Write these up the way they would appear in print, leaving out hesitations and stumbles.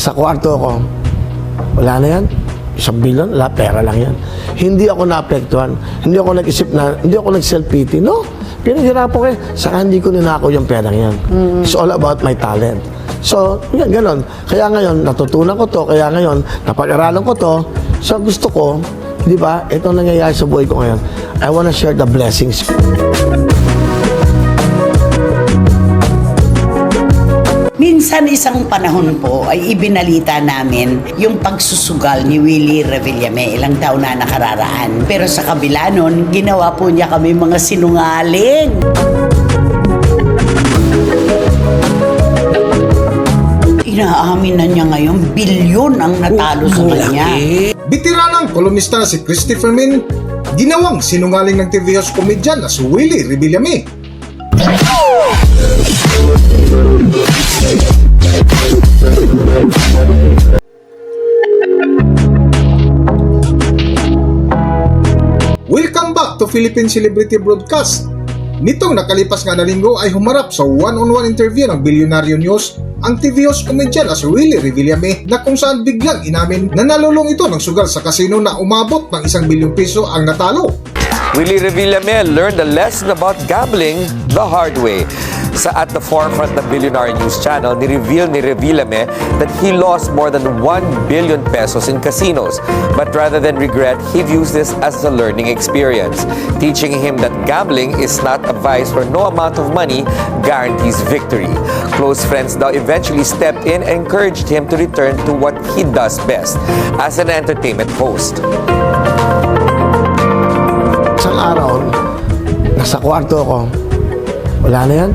Nasa kwarto ko, wala na yan. 1 billion, wala, pera lang yan. Hindi ako naapektuhan. Hindi ako nag-isip na, hindi ako nag-self-pity. No, pinaghirapan ko saka hindi ko ninakaw yung perang yan. It's all about my talent. So, yan, ganon. Kaya ngayon, natutunan ko to. Kaya ngayon, napag-aralan ko to. So, gusto ko, di ba, itong nangyayari sa buhay ko ngayon, I wanna share the blessings. Minsan isang panahon po ay ibinalita namin yung pagsusugal ni Willie Revillame ilang taon na nakararaan. Pero sa kabila nun, ginawa po niya kami mga sinungaling. Inaamin na niya ngayon, bilyon ang natalo sa kanya. Bitiranang kolumnista na si Christopher Min, ginawang sinungaling ng TV host comedian na si Willie Revillame. Welcome back to Philippine Celebrity Broadcast. Nitong nakalipas nga na linggo ay humarap sa one-on-one interview ng Bilyonaryo News ang TV host comedian na si Willie Revillame na kung saan biglang inamin na nalulong ito ng sugal sa kasino na umabot ng 1 bilyong piso ang natalo. Willie Revillame learned a lesson about gambling the hard way. Sa At the Forefront ng Billionaire News Channel, ni-reveal ni Revillame that he lost more than 1 billion pesos in casinos. But rather than regret, he views this as a learning experience, teaching him that gambling is not a vice where no amount of money guarantees victory. Close friends daw eventually stepped in and encouraged him to return to what he does best, as an entertainment host. Isang araw, nasa kwarto ko, wala na yan.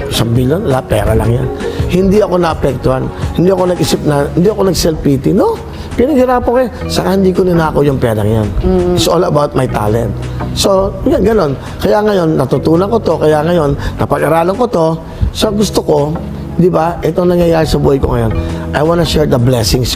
1 billion, wala, pera lang yan. Hindi ako naapektuhan. Hindi ako nag-isip na, hindi ako nag-self-pity. No, pinaghirapan ko saka hindi ko ninakaw yung perang yan. It's all about my talent. So, yan, ganon. Kaya ngayon, natutunan ko to. Kaya ngayon, napag-aralan ko to. So, gusto ko, di ba, itong nangyayari sa buhay ko ngayon, I wanna share the blessings.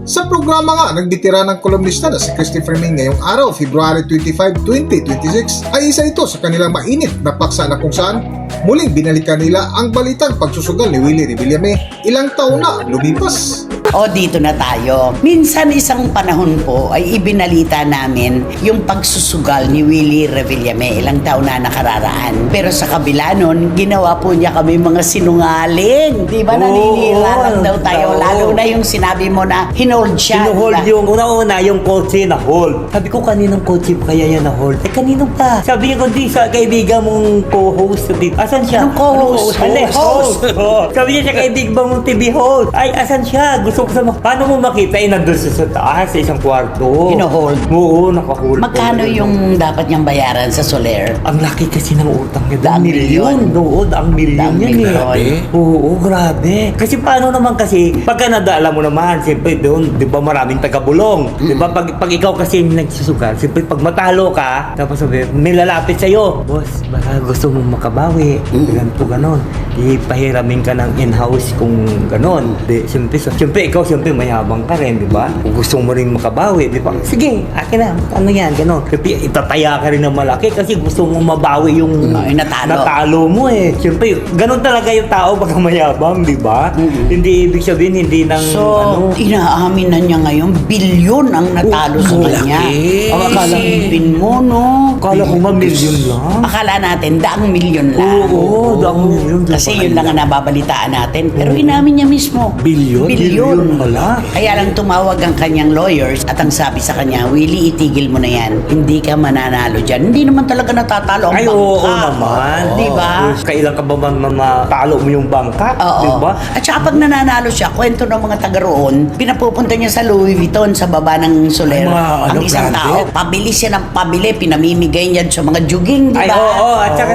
Sa programa nga ng bitiranang kolumnista na si Christopher Min ngayong araw, February 25, 2026, ay isa ito sa kanilang mainit na paksa na kung saan muling binalikan nila ang balitang pagsusugal ni Willie Revillame ilang taon na lumipas. O dito na tayo. Minsan isang panahon po ay ibinalita namin yung pagsusugal ni Willie Revillame ilang taon na nakararaan. Pero sa kabila nun, ginawa po niya kami mga sinungaling. Di ba naninira lang daw tayo? Lalo na yung sinabi mo na hinold siya. Hinold diba? yung una-una yung kotse na hold. Sabi ko, kaninong kotse kaya yan na hold? Eh, kanino pa? Sabi ko, di sa kaibigan mong co-host dito. Asan siya? Anong co-host? Host. Sabi niya sa kaibigan mong TV host. Ay, asan siya? Gusto ko sa paano mo makita? Eh, nandun sa taas, sa isang kwarto. Hino-hold? Oo, naka-hold. Magkano yung dapat niyang bayaran sa Soler? Ang laki kasi ng utang niya. Daang milyon. Oo, daang milyon Daang yan milyon. Oo, grabe. Kasi paano naman kasi, pagka nadala mo naman, siyempre doon, di ba maraming tagabulong? Di ba pag ikaw kasi nagsusugal, siyempre pag matalo ka, tapos sabi, may lalapit sa'yo. Boss, baka gusto mong makabawi. Ganito, ganon. Ipahiramin ka ng in-house kung ganon. Siyempre ikaw, siyempre mayabang ka rin, di ba? Kung gusto mo rin makabawi, di ba? Sige, akin na, ano yan, ganon. Siyempre, itataya ka rin ng malaki kasi gusto mo mabawi yung Ay, natalo mo eh. Siyempre, ganon talaga yung tao pagka mayabang, di ba? Hindi ibig sabihin, hindi nang So, inaamin na niya ngayon, bilyon ang natalo sa kanya. Ang akala pin mo, no? Akala ko milyon lang. Akala natin, daang milyon lang. Oo, daang milyon. Kasi yun lang ang nababalitaan natin. Pero inamin niya mismo. Bilyon? Bilyon. Wala. Kaya lang tumawag ang kanyang lawyers at ang sabi sa kanya, Willie, itigil mo na yan. Hindi ka mananalo dyan. Hindi naman talaga natatalo ang Ay, bangka. oo naman. Di ba? Kailan ka ba matalo mo yung bangka? Oo. Di ba? At saka pag nananalo siya, kwento ng mga taga roon, pinapupunta niya sa Louis Vuitton sa baba ng Soler. Ay, mga Ang isang tao, pabili siya ng pabili, pinamimigay niya sa mga juging, di Ay, ba? oo. At saka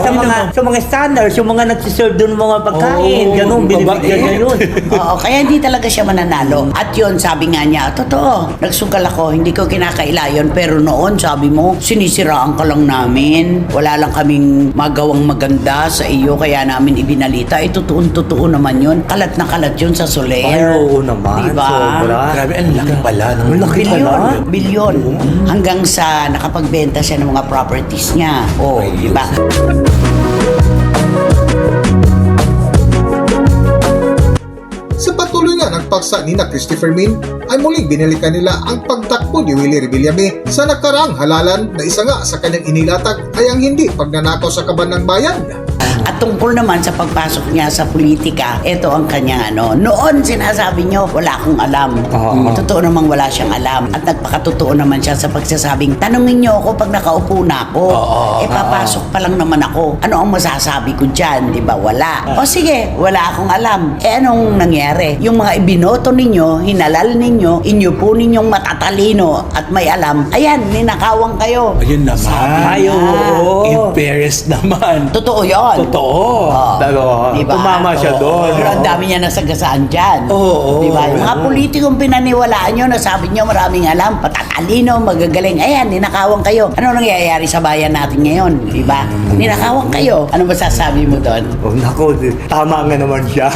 sa mga standards, yung mga nagsiserve doon ng mga pagkain, ganun, binibigyan niya yun. Oo, kaya hindi talaga siya mananalo. At yun, sabi nga niya, totoo, nagsugal ako, hindi ko kinakaila yun, pero noon, sabi mo, sinisiraan ka lang namin. Wala lang kaming magawang maganda sa iyo, kaya namin ibinalita. Eh, totoo naman yun. Kalat na kalat yun sa Soler. Ay, oo naman. Diba? Sobra. Grabe, ang laki pala. Ang laki pala. Bilyon. Hanggang sa nakapagbenta siya ng mga properties niya. Oh, di ba? Sa tuloy nga ng paksa ni na Christopher Min ay muling binalikan nila ang pagtakbo ni Willie Revillame sa nakaraang halalan na isa nga sa kanyang inilatag ay ang hindi pagnanakaw sa kaban ng bayan. At tungkol naman sa pagpasok niya sa politika, ito ang kanyang noon sinasabi niyo, wala akong alam. Totoo namang wala siyang alam. At nagpakatotoo naman siya sa pagsasabing, tanungin niyo ako pag nakaupo na ako. Papasok pa lang naman ako. Ano ang masasabi ko dyan? Di ba? Wala. O sige, wala akong alam. Anong nangyari? Yung mga ibinoto ninyo, hinalal ninyo, inyo po ninyong matatalino at may alam, ayan, ninakawan kayo. Ayun naman. Ay, oo. Embarrassed naman. Totoo yun. Totoo. Pero, Diba? tumama siya doon. Pero ang dami niya nasagasaan dyan. Oo. Diba? Yung mga politikong pinaniwalaan nyo, nasabi nyo maraming alam, patatalino, magagaling. Ayan, ninakawan kayo. Ano nangyayari sa bayan natin ngayon? Diba? Ninakawan kayo. Ano masasabi mo doon? Oh, nako, tama nga naman siya.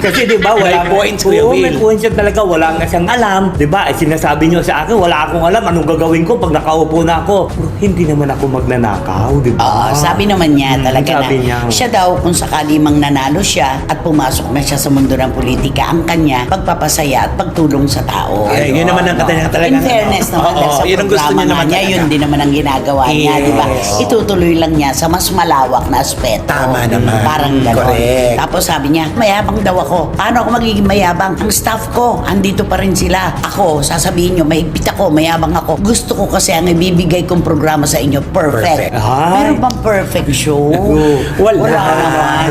Kasi di ba, wala May points, Kuya Oo, Will. may points siya talaga. Wala nga siyang alam. Di ba, sinasabi niyo sa akin, wala akong alam. Anong gagawin ko pag nakaupo na ako? Pero hindi naman ako magnanakaw, di ba? Sabi naman niya talaga sabi na niya. siya daw kung sakali mang nanalo siya at pumasok na siya sa mundo ng politika, ang kanya pagpapasaya at pagtulong sa tao. Ay, yun naman ang katanya talaga. In fairness naman, dahil sa yun ang gusto programa niya naman niya, talaga. yun din naman ang ginagawa niya, Yes. di ba? Itutuloy lang niya sa mas malawak na aspeto. Tama naman. Parang gano'n. Correct. Tapos sabi niya, mayabang daw ako. Paano ako magiging mayabang? Ang staff ko, andito pa rin sila. Ako, sasabihin niyo, mahigpit ako, mayabang ako. Gusto ko kasi ang ibibigay kong programa sa inyo, perfect. Perfect. Ay. Meron bang perfect show? Wala. naman.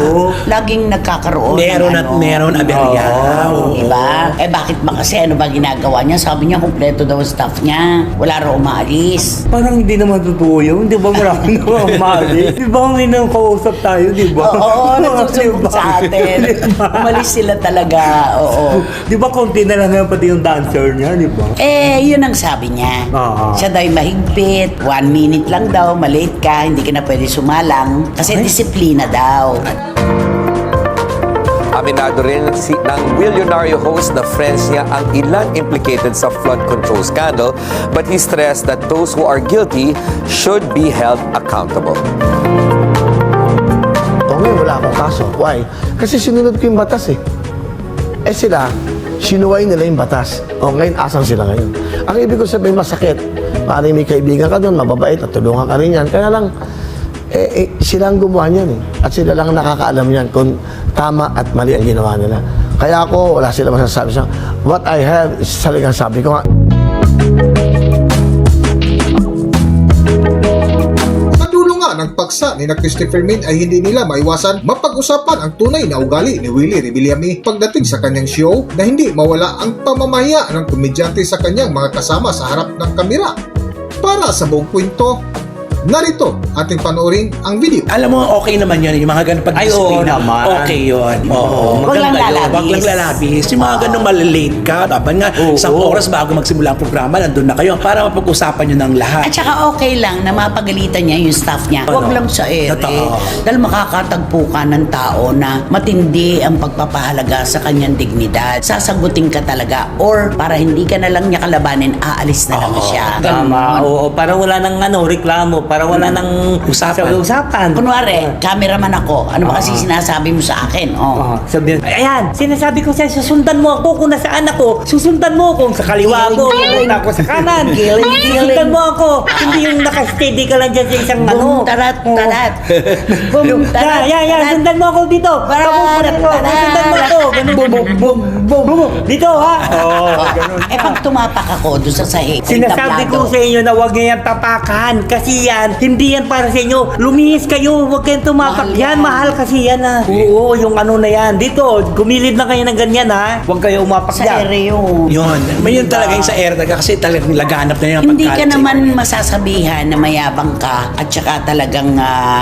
Laging nagkakaroon Meron ng at meron, aberya. Oo. Diba? Bakit ba kasi ano ba ginagawa niya? Sabi niya, kumpleto daw ang staff niya. Wala raw umaalis. Parang hindi naman totoo yun. Di ba marami naman mali? Di ba may nang kausap tayo, di ba? Oo, nagsusumbong sa atin. Umalis sila talaga. Oo. Di ba konti na lang yan pati yung dancer niya, di ba? Yun ang sabi niya. Oo. Siya daw ay mahigpit. 1 minute lang daw, malate ka, hindi ka na pwede sumalang. Kasi disiplina daw. Aminado rin ng Willionario host na friends niya ang ilan implicated sa flood control scandal, but he stressed that those who are guilty should be held accountable. Ngayon, wala akong kaso. Why? Kasi sinunod ko yung batas eh. Sila, sinuway nila yung batas. Ngayon, asan sila ngayon? Ang ibig ko sabihin, masakit. Maaaring may kaibigan ka doon, mababait, at tulungan ka rin yan. Kaya lang, sila ang gumawa niyan eh. At sila lang nakakaalam yan kung tama at mali ang ginawa nila. Kaya ako, wala sila masasabi sa what I have is talagang sabi ko nga. Sa dulo nga ng paksa ni na Christopher Min ay hindi nila maiwasan mapag-usapan ang tunay na ugali ni Willie Revillame pagdating sa kanyang show na hindi mawala ang pamamaya ng komedyante sa kanyang mga kasama sa harap ng kamera. Para sa buong kwento, narito ating panoorin ang video. Alam mo, okay naman yun. Yung mga ganun Ay, oo pag-disiplina. naman. Okay yun. Oo. Wag lang maganda yun. lalabis. Wag lang lalabis. Yung mga ganun malilate ka. Dapat nga, Oo. isang oras bago magsimula ang programa, nandun na kayo para mapag-usapan nyo ng lahat. At saka okay lang na mapagalitan niya yung staff niya. Huwag lang sa ere. Totoo. Dahil makakatagpo ka ng tao na matindi ang pagpapahalaga sa kanyang dignidad. Sasagutin ka talaga. Or para hindi ka na lang niya kalabanin, aalis na lang siya. Ganun. Tama, oo. Para wala nang reklamo. Para wala nang usapan. Kunwari, cameraman ako. Ano ba kasi sinasabi mo sa akin? Sabi niya, ayan, sinasabi ko sa'yo, susundan mo ako kung nasaan ako. Susundan mo ako kung sa kaliwa ko. Giling, Kung ako sa kanan. Giling, Susundan giling. mo ako. Hindi yung nakasteady ka lang dyan sa isang Boom, tarat, tarat. Boom, tarat, Yan, tarat. sundan mo ako dito. Tarat, tarat. Sundan mo ako. Ganun. Boom, boom, boom. Dito, ha? Oo, ganun. Pag tumapak ako doon sa sahig, Sinasabi ko sa inyo na huwag niyo yan tapakan. Kasi yan, hindi yan para sa inyo. Lumihis kayo, huwag kayong tumapak Mahal yan. yan. Mahal kasi yan, ha. Oo, yung ano na yan. Dito, gumilid na kayo ng ganyan, ha. Huwag kayo umapak sa yan. ere yun. Yun. May yun talaga yung sa air talaga kasi talagang laganap na yung Hindi ka pagkalat sa naman inyo. masasabihan na mayabang ka at saka talagang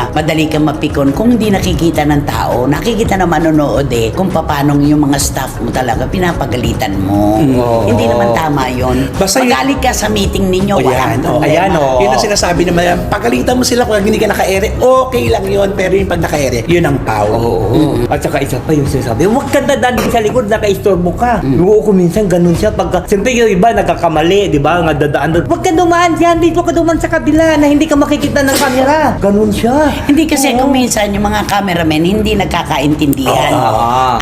madali kang mapikon kung hindi nakikita ng tao. Nakikita na manonood kung paano yung mga staff mo talaga pinapagalitan mo. Hindi naman tama yun. Basta yun- Magalit ka sa meeting ninyo, O walang yan, problema. Ayan, oh. Yun ang sinasabi naman, pagalitan mo sila kung hindi ka naka-ere, okay lang yun, pero yung pag naka-ere, yun ang pau. Oo. At saka isa pa yung sinasabi, huwag ka dadaan sa likod, naka-istorbo ka. Oo, kung minsan ganun siya. Pagka, siyempre yung iba nagkakamali, di ba? Nga dadaan doon. Huwag ka dumaan dyan. nandito ka duman sa kabila na hindi ka makikita ng camera. Ganun siya. Hindi kasi kung minsan yung mga cameramen hindi nagkakaintindihan.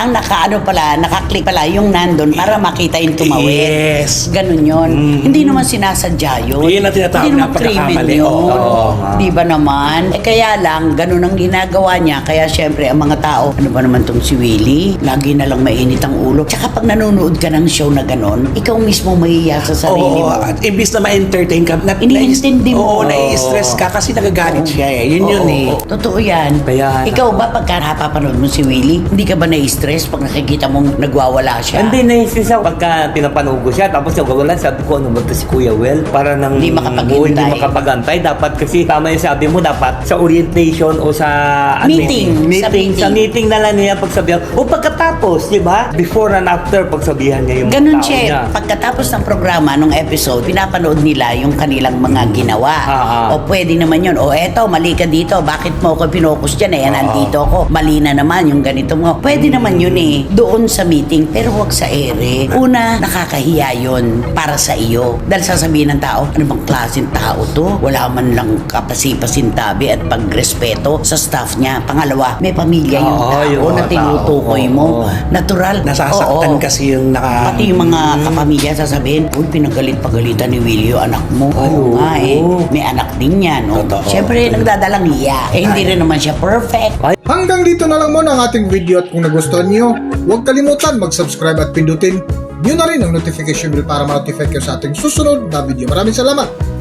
Ang nakaklik pala yung nandun para makita yung tumawid. Yes. Ganun yun. Hindi naman sinasadya yun. Yun ang tinatawag Hindi na naman krimen pagkakamali. yun. Oo. Di ba naman? Kaya lang, ganun ang ginagawa niya. Kaya syempre, ang mga tao, ano ba naman tong si Willie? Lagi na lang mainit ang ulo. Tsaka pag nanonood ka ng show na ganun, ikaw mismo mahiya sa sarili mo. At imbis na ma-entertain ka, Iniintindi mo. Oo, nai-stress ka kasi nagagalit siya eh. Yun yun eh. Totoo yan. Kaya- Ikaw ba pagka napapanood mo si Willie, hindi ka ba na-stress pag nakikita mong nagwawala siya? Hindi naisisa pagka pinapanood ko siya, tapos nagwawala, sabi ko, ano ba ito si Kuya Well? Para nang Hindi makapaghintay. hindi makapagantay. Dapat kasi, tama yung sabi mo, dapat sa orientation o sa Meeting. Sa meeting. Sa meeting na lang niya pagsabihan. O pagkatapos, di ba? Before and after, pagsabihan niya yung Ganun tao siya. niya. Pagkatapos ng programa, nung episode, pinapanood nila yung kanilang mga ginawa. O pwede naman yun. O eto, mali ka dito. Bakit mo ako pinokus dyan? Eh, nandito ako. Mali na naman yung ganito mo. Pwede naman yun eh. Doon sa meeting. Pero huwag sa ere. Una, nakakahiya yun para sa iyo. Dahil sasabihin ng tao, ano bang klaseng tao to? Wala man lang kapasipasintabi at pagrespeto sa staff niya. Pangalawa, may pamilya yung Oo, tao yung na mga tinutukoy tao. mo. Oo. Natural. Nasasaktan Oo. kasi yung Pati yung mga kapamilya sasabihin, uy, pinagalit-pagalitan ni Willie yung anak mo. Oo nga eh. May anak din yan. No? Totoo. Siyempre, nagdadalang hiya. Eh, hindi rin naman siya perfect. Hanggang dito na lang muna ang ating video at kung nagustuhan nyo, huwag kalimutan mag-subscribe at pindutin nyo na rin ang notification bell para ma-notify kayo sa ating susunod na video. Maraming salamat!